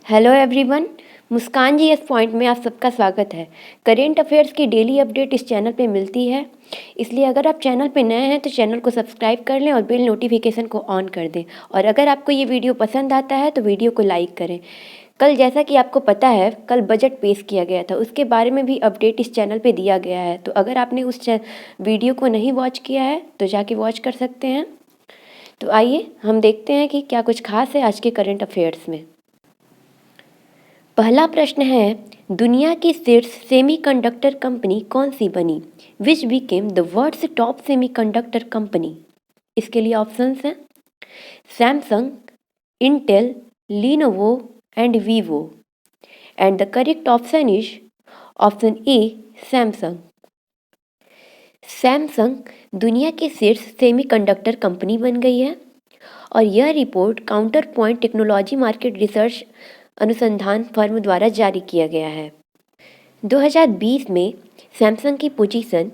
Hello everyone, मुस्कान G S point में आप सबका स्वागत है। करेंट अफेयर्स की डेली अपडेट इस चैनल पे मिलती है, इसलिए अगर आप चैनल पे नए हैं तो चैनल को सब्सक्राइब कर लें और बेल नोटिफिकेशन को ऑन कर दें। और अगर आपको ये वीडियो पसंद आता है तो वीडियो को लाइक करें। कल जैसा कि आपको पता है, कल बजट पेश किया गया था, उसके बारे में भी अपडेट इस चैनल पर दिया गया है। तो अगर आपने उस वीडियो को नहीं वॉच किया है तो जाके वॉच कर सकते हैं। तो आइए हम देखते हैं कि क्या कुछ खास है आज के करेंट अफेयर्स में। पहला प्रश्न है, दुनिया की शीर्ष सेमीकंडक्टर कंपनी कौन सी बनी? Which became the world's top semiconductor company? इसके लिए ऑप्शंस हैं Samsung, Intel, Lenovo and Vivo. And the correct option is option A Samsung. Samsung दुनिया की शीर्ष सेमीकंडक्टर कंपनी बन गई है और यह report counter point technology market research अनुसंधान फर्म द्वारा जारी किया गया है। 2020 में सैमसंग की पोजीशन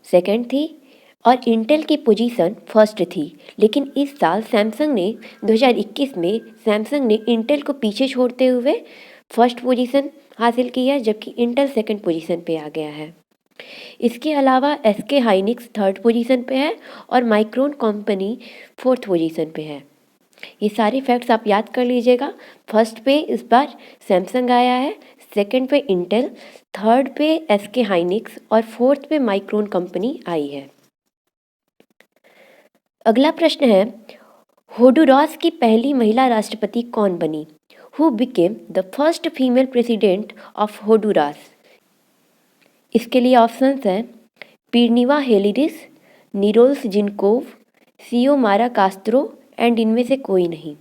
सेकंड थी और इंटेल की पोजीशन फर्स्ट थी, लेकिन इस साल सैमसंग ने 2021 में सैमसंग ने इंटेल को पीछे छोड़ते हुए फर्स्ट पोजीशन हासिल की है, जबकि इंटेल सेकंड पोजीशन पे आ गया है। इसके अलावा एसके हाइनिक्स थर्ड पोजीशन पे है और माइक्रोन कंपनी फोर्थ पोजीशन पे है। ये सारे फैक्ट्स आप याद कर लीजिएगा। फर्स्ट पे इस बार सैमसंग आया है, सेकंड पे इंटेल, थर्ड पे एसके हाइनिक्स और फोर्थ पे माइक्रोन कंपनी आई है। अगला प्रश्न है, होंडुरास की पहली महिला राष्ट्रपति कौन बनी? Who became the first female president of Honduras? इसके लिए ऑप्शंस हैं पिरनिवा हेलिडिस, निरोल्स जिनकोव, सियोमारा कास्त्रो एंड इनमें से कोई नहीं।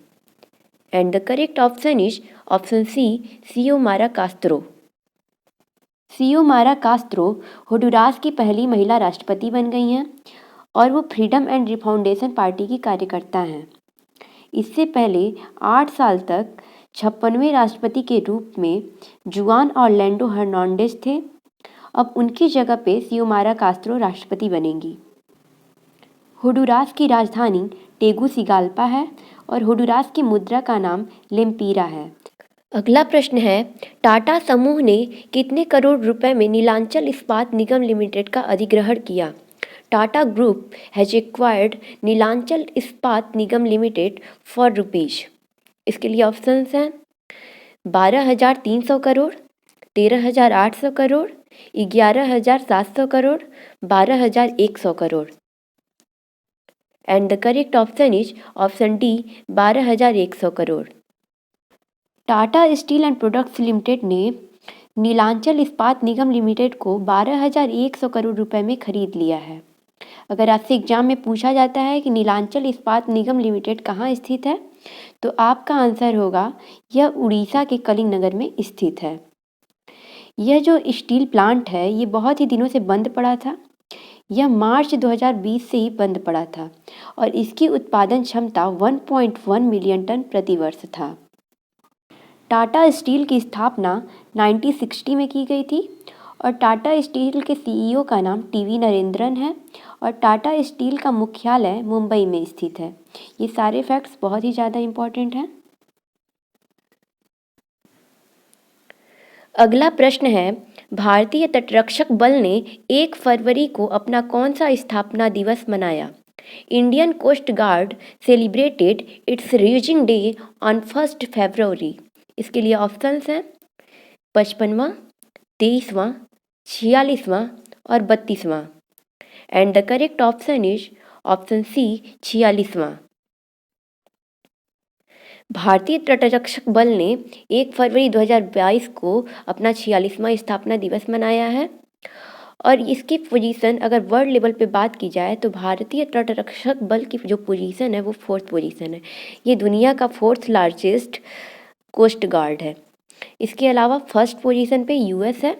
And the correct option is option C Xiomara Castro. Xiomara Castro Honduras की पहली महिला राष्ट्रपति बन गई हैं और वो फ्रीडम एंड रिफाउंडेशन पार्टी की कार्यकर्ता हैं। इससे पहले 8 साल तक 56वें राष्ट्रपति के रूप में जुआन ऑरलैंडो हर्नांडेज थे। अब उनकी जगह पे सियोमारा कास्त्रो राष्ट्रपति बनेंगी। होंडुरास की राजधानी टेगुसिगाल्पा है और होंडुरास की मुद्रा का नाम लेम्पीरा है। अगला प्रश्न है, टाटा समूह ने कितने करोड़ रुपए में नीलांचल इस्पात निगम लिमिटेड का अधिग्रहण किया? Tata group has acquired Neelachal Ispat Nigam limited for rupees. इसके लिए ऑप्शंस हैं 12,300 crore, 13,800 crore, 11,700 crore, 12,100 crore. And the correct option is option D 12,100 crore. Tata steel and products limited ने नीलांचल इस्पात निगम लिमिटेड को 12,100 करोड़ रुपए में खरीद लिया है। अगर आपसे एग्जाम में पूछा जाता है कि नीलांचल इस्पात निगम लिमिटेड कहाँ स्थित है, तो आपका आंसर होगा यह उड़ीसा के कलिंग नगर में स्थित है। यह जो स्टील प्लांट है ये बहुत ही दिनों से बंद पड़ा था। यह मार्च 2020 से ही बंद पड़ा था और इसकी उत्पादन क्षमता 1.1 मिलियन टन प्रति वर्ष था। टाटा स्टील की स्थापना 1960 में की गई थी और टाटा स्टील के सीईओ का नाम टीवी नरेंद्रन है और टाटा स्टील का मुख्यालय मुंबई में स्थित है। ये सारे फैक्ट्स बहुत ही ज़्यादा इम्पोर्टेंट हैं। अगला प्रश्न है, भारतीय तटरक्षक बल ने 1 फरवरी को अपना कौन सा स्थापना दिवस मनाया? Indian Coast Guard celebrated its raising day on 1 फरवरी। इसके लिए ऑप्शंस हैं 55वां, 23वां, 46वां और 32वां। And the correct option is option C 46वां। भारतीय तटरक्षक बल ने 1 फरवरी 2022 को अपना 46वां स्थापना दिवस मनाया है और इसकी पोजीशन अगर वर्ल्ड लेवल पे बात की जाए तो भारतीय तटरक्षक बल की जो पोजीशन है वो 4th पोजीशन है। ये दुनिया का 4th लार्जेस्ट कोस्ट गार्ड है। इसके अलावा फर्स्ट पोजीशन पे यूएस है।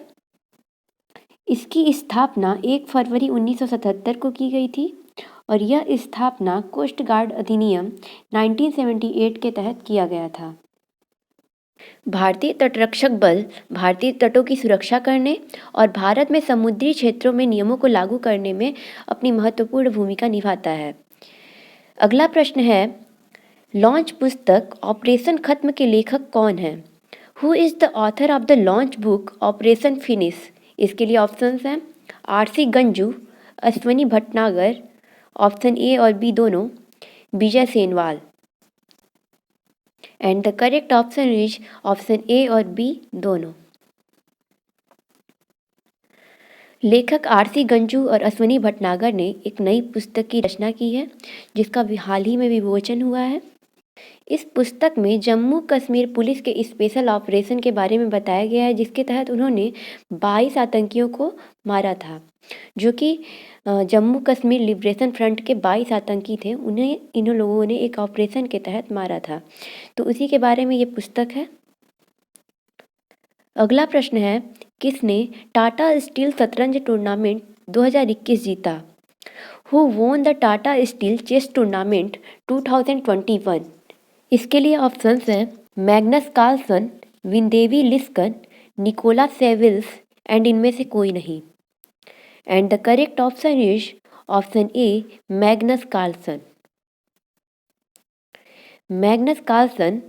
इसकी स्थापना 1 फरवरी 1977 को की गई थी और यह स्थापना कोस्ट गार्ड अधिनियम 1978 के तहत किया गया था। भारतीय तटरक्षक बल भारतीय तटों की सुरक्षा करने और भारत में समुद्री क्षेत्रों में नियमों को लागू करने में अपनी महत्वपूर्ण भूमिका निभाता है। अगला प्रश्न है, लॉन्च पुस्तक ऑपरेशन खत्म के लेखक कौन हैं? Who is the author of the launch book operation finish? इसके लिए ऑप्शंस हैं RC Ganju, Ashwani Bhatnagar, option A और बी दोनों, Vijay Senwal. And the correct option is option A और बी दोनों। लेखक आरसी गंजू और अश्वनी भटनागर ने एक नई पुस्तक की रचना की है जिसका हाल ही में विमोचन हुआ है। इस पुस्तक में जम्मू कश्मीर पुलिस के स्पेशल ऑपरेशन के बारे में बताया गया है जिसके तहत उन्होंने 22 आतंकियों को मारा था, जो कि जम्मू कश्मीर लिबरेशन फ्रंट के 22 आतंकी थे। उन्हें इन लोगों ने एक ऑपरेशन के तहत मारा था, तो उसी के बारे में ये पुस्तक है। अगला प्रश्न है, किसने टाटा स्टील शतरंज टूर्नामेंट 2021 जीता? Who won the Tata Steel chess tournament 2021? इसके लिए ऑप्शंस हैं मैग्नस कार्लसन, विंदेवी लिस्कन, निकोला सेविल्स एंड इनमें से कोई नहीं। And the correct option is option A Magnus Carlsen. Magnus Carlsen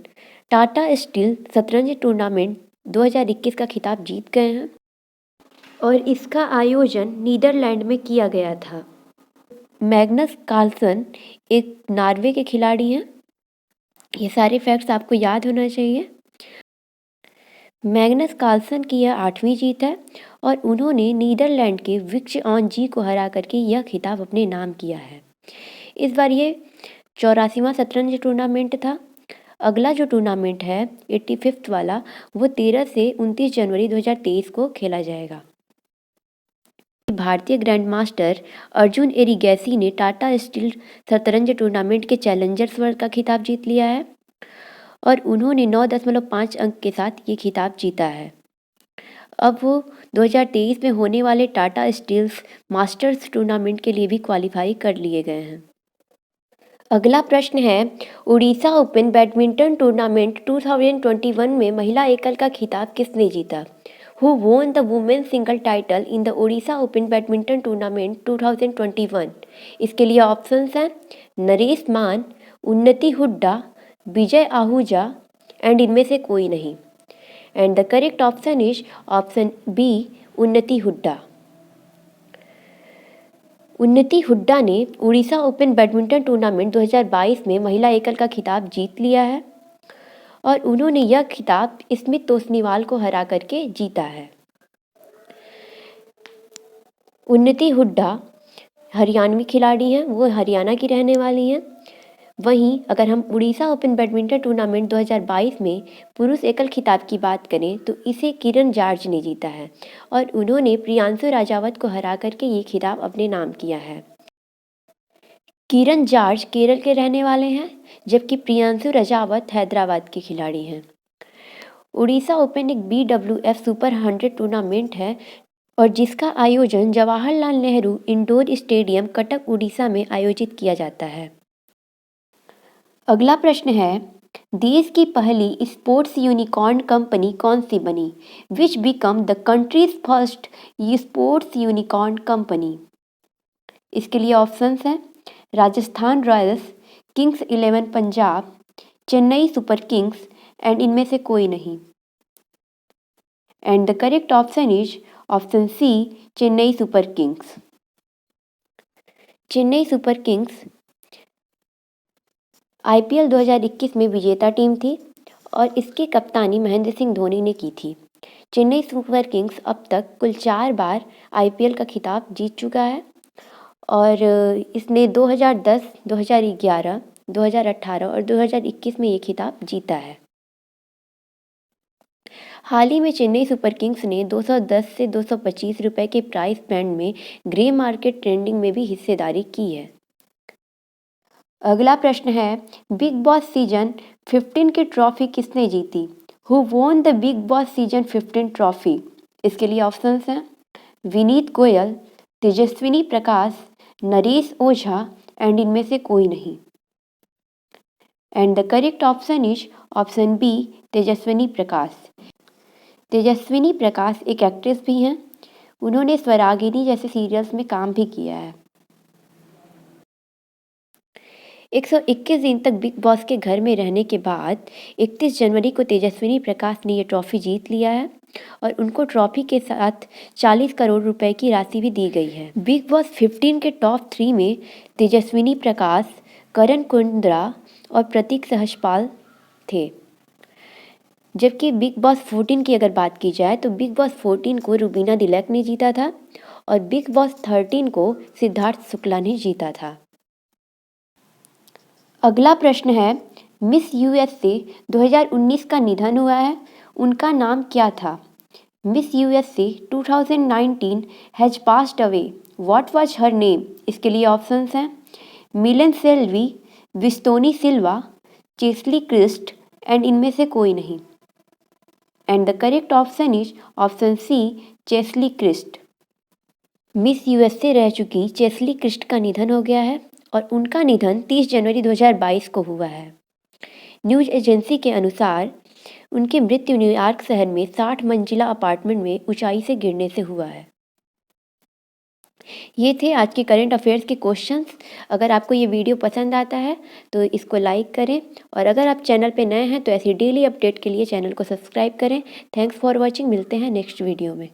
Tata Steel शतरंज टूर्नामेंट 2021 का खिताब जीत गए हैं और इसका आयोजन नीदरलैंड में किया गया था। मैग्नस कार्लसन एक नॉर्वे के खिलाड़ी हैं। ये सारे फैक्ट्स आपको याद होना चाहिए। मैग्नस कार्लसन की यह 8वीं जीत है और उन्होंने नीदरलैंड के विक्स ऑन जी को हरा करके यह खिताब अपने नाम किया है। इस बार ये 84वां शतरंज टूर्नामेंट था। अगला जो टूर्नामेंट है 85th वाला, वो 13 से 29 जनवरी 2023 को खेला जाएगा। भारतीय ग्रैंड मास्टर अर्जुन एरिगैसी ने टाटा स्टील शतरंज टूर्नामेंट के चैलेंजर्स वर्ल्ड का खिताब जीत लिया है और उन्होंने 9.5 अंक के साथ ये खिताब जीता है। अब वो 2023 में होने वाले टाटा स्टील्स मास्टर्स टूर्नामेंट के लिए भी क्वालिफाई कर लिए गए हैं। अगला प्रश्न है, उड़ीसा ओपन बैडमिंटन टूर्नामेंट 2021 में महिला एकल का खिताब किसने जीता? Who won the women's single title in the Odisha Open Badminton Tournament 2021? इसके लिए ऑप्शंस हैं नरेश मान, उन्नति हुड्डा, विजय आहूजा एंड इनमें से कोई नहीं। And the correct option is option B Unnati Hooda. उन्नति हुड्डा ने उड़ीसा ओपन बैडमिंटन टूर्नामेंट 2022 में महिला एकल का खिताब जीत लिया है और उन्होंने यह खिताब स्मित तोष्णीवाल को हरा करके जीता है। उन्नति हुड्डा हरियाणवी खिलाड़ी हैं, वो हरियाणा की रहने वाली हैं। वहीं अगर हम उड़ीसा ओपन बैडमिंटन टूर्नामेंट 2022 में पुरुष एकल खिताब की बात करें तो इसे किरण जॉर्ज ने जीता है और उन्होंने प्रियांशु राजावत को हरा करके ये खिताब अपने नाम किया है। किरण जॉर्ज केरल के रहने वाले हैं जबकि प्रियांशु राजावत हैदराबाद के खिलाड़ी हैं। उड़ीसा ओपन एक BWF सुपर 100 टूर्नामेंट है और जिसका आयोजन जवाहरलाल नेहरू इंडोर स्टेडियम कटक उड़ीसा में आयोजित किया जाता है। अगला प्रश्न है, देश की पहली स्पोर्ट्स यूनिकॉर्न कंपनी कौन सी बनी? Which become the country's first sports unicorn company? इसके लिए ऑप्शंस हैं Rajasthan Royals, Kings 11 Punjab, Chennai Super Kings and इनमें से कोई नहीं। And the correct option is option C Chennai Super Kings. Chennai Super Kings IPL 2021 में विजेता टीम थी और इसकी कप्तानी महेंद्र सिंह धोनी ने की थी। चेन्नई सुपर किंग्स अब तक कुल 4 बार IPL का खिताब जीत चुका है और इसने 2010, 2011, 2018 और 2021 में ये खिताब जीता है। हाल ही में चेन्नई सुपर किंग्स ने 210 से 225 रुपए के प्राइस बैंड में ग्रे मार्केट ट्रेंडिंग में भी हिस्सेदारी की है। अगला प्रश्न है, बिग बॉस सीजन 15 की ट्रॉफी किसने जीती? Who won the Bigg Boss season 15 trophy? इसके लिए ऑप्शंस हैं विनीत गोयल, तेजस्विनी प्रकाश, नरेश ओझा एंड इनमें से कोई नहीं। And the correct option is option B Tejasswi Prakash. Tejasswi Prakash एक एक्ट्रेस भी हैं। उन्होंने स्वरागिनी जैसे सीरियल्स में काम भी किया है। 121 दिन तक बिग बॉस के घर में रहने के बाद 31 जनवरी को तेजस्विनी प्रकाश ने ये ट्रॉफी जीत लिया है और उनको ट्रॉफी के साथ 40 करोड़ रुपए की राशि भी दी गई है। बिग बॉस 15 के टॉप 3 में तेजस्विनी प्रकाश, करण कुंद्रा और प्रतीक सहजपाल थे। जबकि बिग बॉस 14 की अगर बात की जाए तो बिग बॉस 14 को रुबीना दिलक ने जीता था और बिग बॉस 13 को सिद्धार्थ शुक्ला ने जीता था। अगला प्रश्न है, मिस यूएसए 2019 का निधन हुआ है, उनका नाम क्या था? Miss USA 2019 has passed away, what was her name? इसके लिए ऑप्शंस हैं Milan Selvi, Vistoni Silva, Cheslie Kryst and इनमें से कोई नहीं। And the correct option is option C, Cheslie Kryst. Miss USA रह चुकी चेस्ली क्रिस्ट का निधन हो गया है और उनका निधन 30 जनवरी 2022 को हुआ है। न्यूज़ एजेंसी के अनुसार उनकी मृत्यु न्यूयॉर्क शहर में 60 मंजिला अपार्टमेंट में ऊंचाई से गिरने से हुआ है। ये थे आज के करंट अफेयर्स के क्वेश्चंस। अगर आपको ये वीडियो पसंद आता है तो इसको लाइक करें और अगर आप चैनल पे नए हैं तो ऐसी डेली अपडेट के लिए चैनल को सब्सक्राइब करें। थैंक्स फॉर वॉचिंग, मिलते हैं नेक्स्ट वीडियो में।